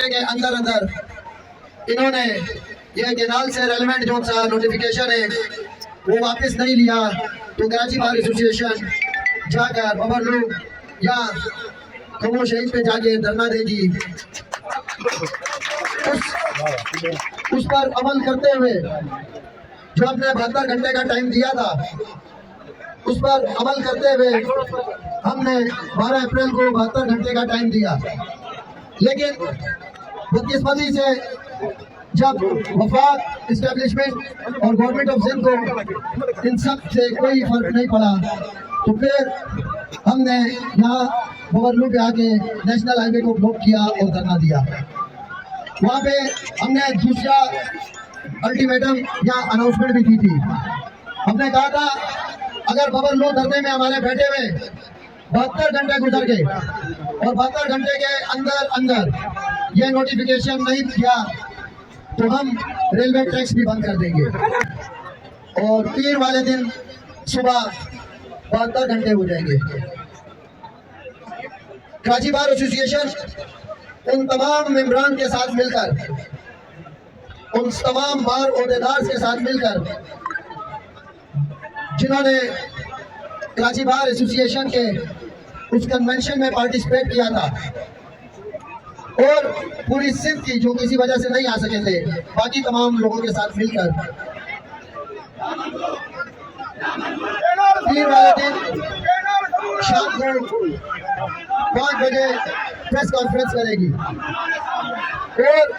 घंटे के अंदर अंदर इन्होंने ये केनाल से रेलिवेंट जो सा नोटिफिकेशन है वो वापस नहीं लिया, तो कराची बार एसोसिएशन जाकर बबरलू या कमो शहीद पे जाके धरना देगी। उस पर अमल करते हुए जो हमने 72 घंटे का टाइम दिया था, उस पर अमल करते हुए हमने 12 अप्रैल को 72 घंटे का टाइम दिया। लेकिन बदकिस्मती से जब वफाक इस्टेब्लिशमेंट और गवर्नमेंट ऑफ सिंध को इन सब से कोई फर्क नहीं पड़ा, तो फिर हमने यहाँ बबरलू पे आके नेशनल हाईवे को ब्लॉक किया और धरना दिया। वहाँ पे हमने दूसरा अल्टीमेटम या अनाउंसमेंट भी की थी। हमने कहा था अगर बबरलू धरने में हमारे बैठे हुए 72 घंटे गुजर गए और 72 घंटे के अंदर अंदर ये नोटिफिकेशन नहीं किया तो हम रेलवे टैक्स भी बंद कर देंगे। और पीर वाले दिन सुबह 72 घंटे हो जाएंगे। कराची बार एसोसिएशन उन तमाम मेंबरान के साथ मिलकर, उन तमाम बार ओहदेदार के साथ मिलकर जिन्होंने कराची बार एसोसिएशन के उस कन्वेंशन में पार्टिसिपेट किया था और पूरी सिंध की जो किसी वजह से नहीं आ सके थे, बाकी तमाम लोगों के साथ मिलकर पीर वाले दिन शाम को 5 बजे प्रेस कॉन्फ्रेंस करेगी और